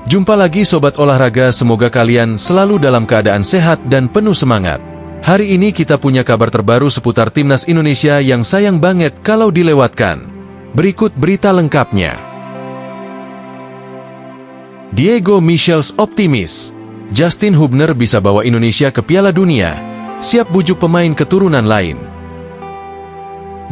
Jumpa lagi Sobat Olahraga, semoga kalian selalu dalam keadaan sehat dan penuh semangat. Hari ini kita punya kabar terbaru seputar Timnas Indonesia yang sayang banget kalau dilewatkan. Berikut berita lengkapnya. Diego Michels optimis. Justin Hubner bisa bawa Indonesia ke Piala Dunia. Siap bujuk pemain keturunan lain.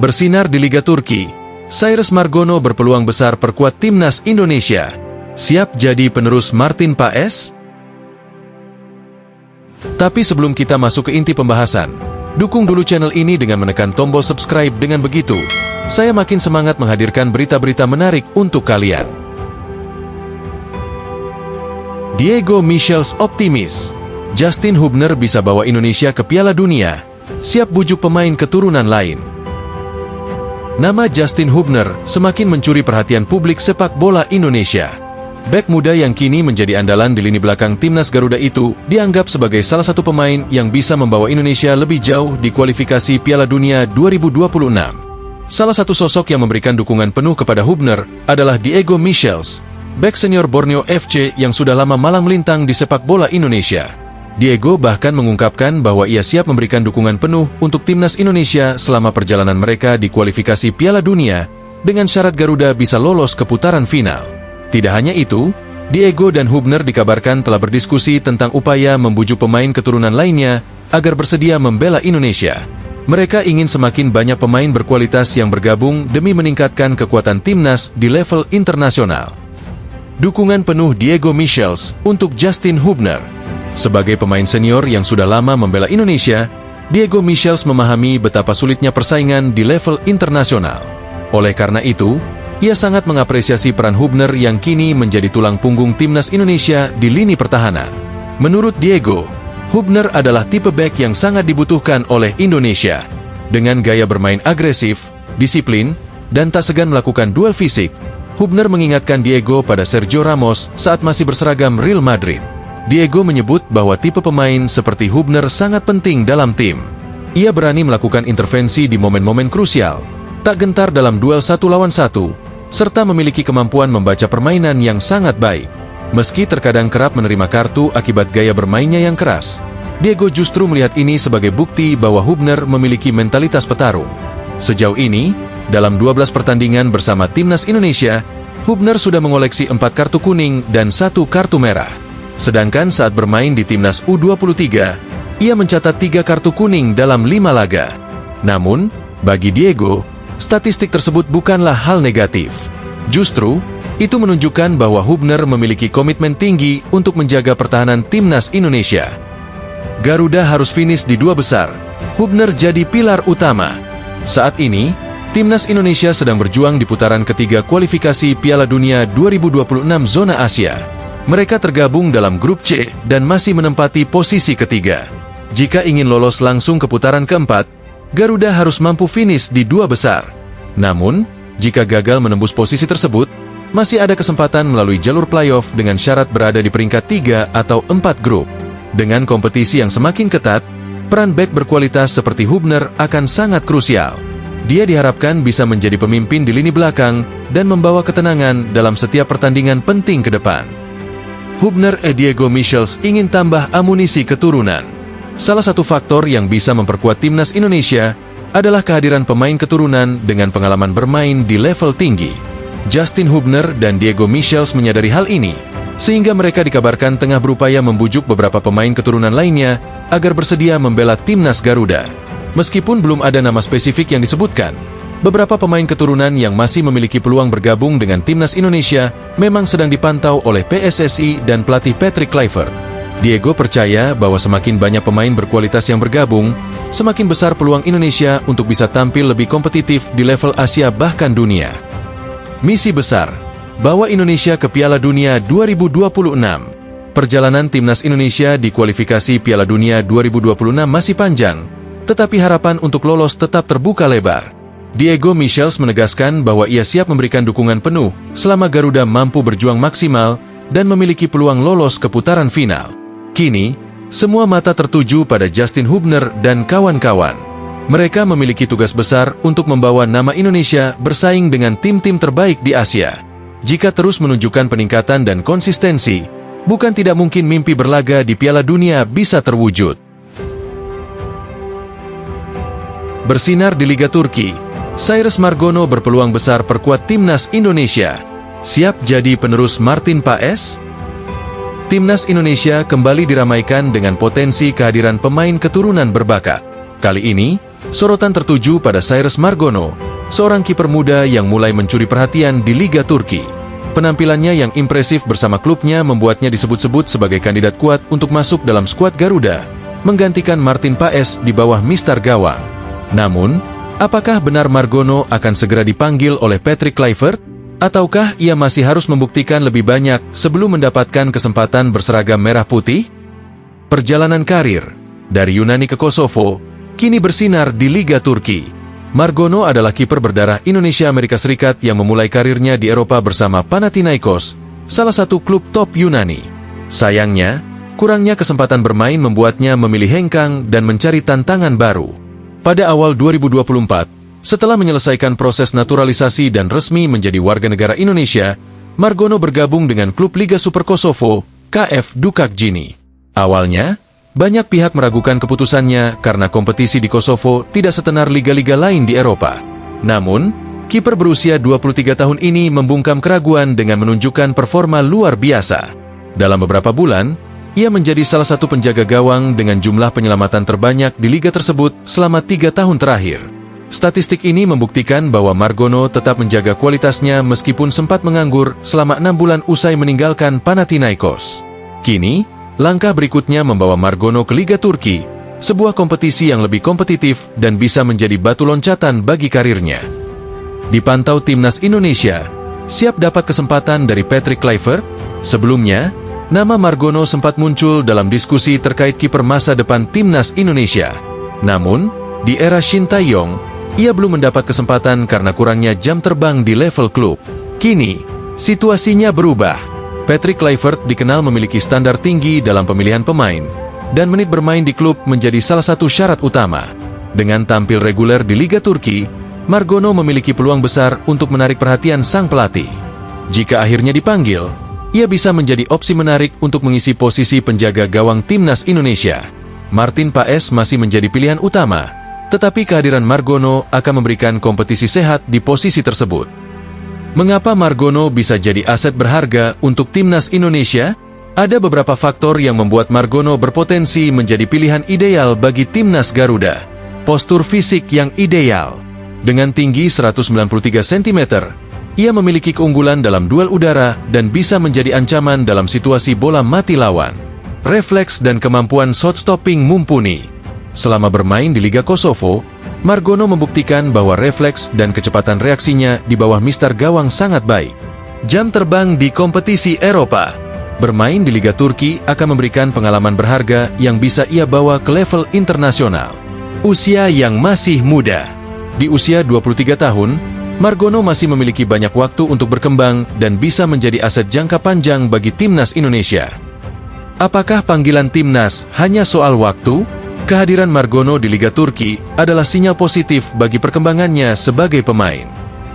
Bersinar di Liga Turki, Cyrus Margono berpeluang besar perkuat Timnas Indonesia. Siap jadi penerus Martin Paes? Tapi sebelum kita masuk ke inti pembahasan, dukung dulu channel ini dengan menekan tombol subscribe. Dengan begitu, saya makin semangat menghadirkan berita-berita menarik untuk kalian. Diego Michels optimis. Justin Hubner bisa bawa Indonesia ke Piala Dunia. Siap bujuk pemain keturunan lain. Nama Justin Hubner semakin mencuri perhatian publik sepak bola Indonesia. Bek muda yang kini menjadi andalan di lini belakang Timnas Garuda itu dianggap sebagai salah satu pemain yang bisa membawa Indonesia lebih jauh di kualifikasi Piala Dunia 2026. Salah satu sosok yang memberikan dukungan penuh kepada Hubner adalah Diego Michels, bek senior Borneo FC yang sudah lama malang melintang di sepak bola Indonesia. Diego bahkan mengungkapkan bahwa ia siap memberikan dukungan penuh untuk Timnas Indonesia selama perjalanan mereka di kualifikasi Piala Dunia dengan syarat Garuda bisa lolos ke putaran final. Tidak hanya itu, Diego dan Hubner dikabarkan telah berdiskusi tentang upaya membujuk pemain keturunan lainnya agar bersedia membela Indonesia. Mereka ingin semakin banyak pemain berkualitas yang bergabung demi meningkatkan kekuatan Timnas di level internasional. Dukungan penuh Diego Michels untuk Justin Hubner. Sebagai pemain senior yang sudah lama membela Indonesia, Diego Michels memahami betapa sulitnya persaingan di level internasional. Oleh karena itu, ia sangat mengapresiasi peran Hubner yang kini menjadi tulang punggung Timnas Indonesia di lini pertahanan. Menurut Diego, Hubner adalah tipe bek yang sangat dibutuhkan oleh Indonesia. Dengan gaya bermain agresif, disiplin, dan tak segan melakukan duel fisik, Hubner mengingatkan Diego pada Sergio Ramos saat masih berseragam Real Madrid. Diego menyebut bahwa tipe pemain seperti Hubner sangat penting dalam tim. Ia berani melakukan intervensi di momen-momen krusial, tak gentar dalam duel 1 lawan 1, serta memiliki kemampuan membaca permainan yang sangat baik. Meski terkadang kerap menerima kartu akibat gaya bermainnya yang keras, Diego justru melihat ini sebagai bukti bahwa Hubner memiliki mentalitas petarung. Sejauh ini, dalam 12 pertandingan bersama Timnas Indonesia, Hubner sudah mengoleksi 4 kartu kuning dan 1 kartu merah. Sedangkan saat bermain di Timnas U23, ia mencatat 3 kartu kuning dalam 5 laga. Namun, bagi Diego, statistik tersebut bukanlah hal negatif. Justru, itu menunjukkan bahwa Hubner memiliki komitmen tinggi untuk menjaga pertahanan Timnas Indonesia. Garuda harus finish di 2 besar. Hubner jadi pilar utama. Saat ini, Timnas Indonesia sedang berjuang di putaran ketiga kualifikasi Piala Dunia 2026 zona Asia. Mereka tergabung dalam grup C dan masih menempati posisi ketiga. Jika ingin lolos langsung ke putaran keempat, Garuda harus mampu finish di 2 besar. Namun, jika gagal menembus posisi tersebut, masih ada kesempatan melalui jalur playoff dengan syarat berada di peringkat 3 atau 4 grup. Dengan kompetisi yang semakin ketat, peran bek berkualitas seperti Hubner akan sangat krusial. Dia diharapkan bisa menjadi pemimpin di lini belakang dan membawa ketenangan dalam setiap pertandingan penting ke depan. Hubner Diego Michels ingin tambah amunisi keturunan. Salah satu faktor yang bisa memperkuat Timnas Indonesia adalah kehadiran pemain keturunan dengan pengalaman bermain di level tinggi. Justin Hubner dan Diego Michels menyadari hal ini, sehingga mereka dikabarkan tengah berupaya membujuk beberapa pemain keturunan lainnya agar bersedia membela Timnas Garuda. Meskipun belum ada nama spesifik yang disebutkan, beberapa pemain keturunan yang masih memiliki peluang bergabung dengan Timnas Indonesia memang sedang dipantau oleh PSSI dan pelatih Patrick Kluivert. Diego percaya bahwa semakin banyak pemain berkualitas yang bergabung, semakin besar peluang Indonesia untuk bisa tampil lebih kompetitif di level Asia bahkan dunia. Misi besar, bawa Indonesia ke Piala Dunia 2026. Perjalanan Timnas Indonesia di kualifikasi Piala Dunia 2026 masih panjang, tetapi harapan untuk lolos tetap terbuka lebar. Diego Michels menegaskan bahwa ia siap memberikan dukungan penuh selama Garuda mampu berjuang maksimal dan memiliki peluang lolos ke putaran final. Kini, semua mata tertuju pada Justin Hubner dan kawan-kawan. Mereka memiliki tugas besar untuk membawa nama Indonesia bersaing dengan tim-tim terbaik di Asia. Jika terus menunjukkan peningkatan dan konsistensi, bukan tidak mungkin mimpi berlaga di Piala Dunia bisa terwujud. Bersinar di Liga Turki, Cyrus Margono berpeluang besar perkuat timnas Indonesia. Siap jadi penerus Martin Paes? Timnas Indonesia kembali diramaikan dengan potensi kehadiran pemain keturunan berbakat. Kali ini, sorotan tertuju pada Cyrus Margono, seorang kiper muda yang mulai mencuri perhatian di Liga Turki. Penampilannya yang impresif bersama klubnya membuatnya disebut-sebut sebagai kandidat kuat untuk masuk dalam skuad Garuda, menggantikan Martin Paes di bawah Mister Gawang. Namun, apakah benar Margono akan segera dipanggil oleh Patrick Kluivert? Ataukah ia masih harus membuktikan lebih banyak sebelum mendapatkan kesempatan berseragam merah putih? Perjalanan karir dari Yunani ke Kosovo kini bersinar di Liga Turki. Margono adalah kiper berdarah Indonesia Amerika Serikat yang memulai karirnya di Eropa bersama Panathinaikos, salah satu klub top Yunani. Sayangnya, kurangnya kesempatan bermain membuatnya memilih hengkang dan mencari tantangan baru. Pada awal 2024, setelah menyelesaikan proses naturalisasi dan resmi menjadi warga negara Indonesia, Margono bergabung dengan klub Liga Super Kosovo, KF Dukakjini. Awalnya, banyak pihak meragukan keputusannya karena kompetisi di Kosovo tidak setenar liga-liga lain di Eropa. Namun, kiper berusia 23 tahun ini membungkam keraguan dengan menunjukkan performa luar biasa. Dalam beberapa bulan, ia menjadi salah satu penjaga gawang dengan jumlah penyelamatan terbanyak di liga tersebut selama 3 tahun terakhir. Statistik ini membuktikan bahwa Margono tetap menjaga kualitasnya meskipun sempat menganggur selama 6 bulan usai meninggalkan Panathinaikos. Kini, langkah berikutnya membawa Margono ke Liga Turki, sebuah kompetisi yang lebih kompetitif dan bisa menjadi batu loncatan bagi karirnya. Dipantau timnas Indonesia, siap dapat kesempatan dari Patrick Kluivert? Sebelumnya, nama Margono sempat muncul dalam diskusi terkait kiper masa depan timnas Indonesia. Namun, di era Shin Tae-yong, ia belum mendapat kesempatan karena kurangnya jam terbang di level klub. Kini, situasinya berubah. Patrick Kluivert dikenal memiliki standar tinggi dalam pemilihan pemain, dan menit bermain di klub menjadi salah satu syarat utama. Dengan tampil reguler di Liga Turki, Margono memiliki peluang besar untuk menarik perhatian sang pelatih. Jika akhirnya dipanggil, ia bisa menjadi opsi menarik untuk mengisi posisi penjaga gawang timnas Indonesia. Martin Paes masih menjadi pilihan utama, tetapi kehadiran Margono akan memberikan kompetisi sehat di posisi tersebut. Mengapa Margono bisa jadi aset berharga untuk timnas Indonesia? Ada beberapa faktor yang membuat Margono berpotensi menjadi pilihan ideal bagi timnas Garuda. Postur fisik yang ideal. Dengan tinggi 193 cm, ia memiliki keunggulan dalam duel udara dan bisa menjadi ancaman dalam situasi bola mati lawan. Refleks dan kemampuan shot stopping mumpuni. Selama bermain di Liga Kosovo, Margono membuktikan bahwa refleks dan kecepatan reaksinya di bawah Mister Gawang sangat baik. Jam terbang di kompetisi Eropa. Bermain di Liga Turki akan memberikan pengalaman berharga yang bisa ia bawa ke level internasional. Usia yang masih muda. Di usia 23 tahun, Margono masih memiliki banyak waktu untuk berkembang dan bisa menjadi aset jangka panjang bagi timnas Indonesia. Apakah panggilan timnas hanya soal waktu? Kehadiran Margono di Liga Turki adalah sinyal positif bagi perkembangannya sebagai pemain.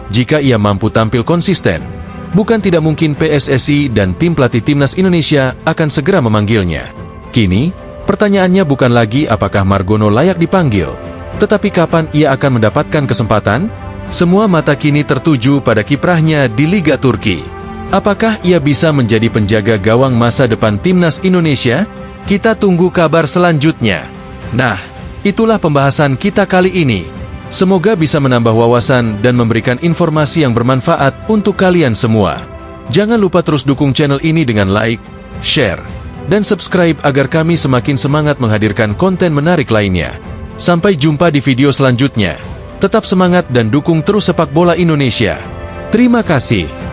Jika ia mampu tampil konsisten, bukan tidak mungkin PSSI dan tim pelatih timnas Indonesia akan segera memanggilnya. Kini, pertanyaannya bukan lagi apakah Margono layak dipanggil, tetapi kapan ia akan mendapatkan kesempatan? Semua mata kini tertuju pada kiprahnya di Liga Turki. Apakah ia bisa menjadi penjaga gawang masa depan timnas Indonesia? Kita tunggu kabar selanjutnya. Nah, itulah pembahasan kita kali ini. Semoga bisa menambah wawasan dan memberikan informasi yang bermanfaat untuk kalian semua. Jangan lupa terus dukung channel ini dengan like, share, dan subscribe agar kami semakin semangat menghadirkan konten menarik lainnya. Sampai jumpa di video selanjutnya. Tetap semangat dan dukung terus sepak bola Indonesia. Terima kasih.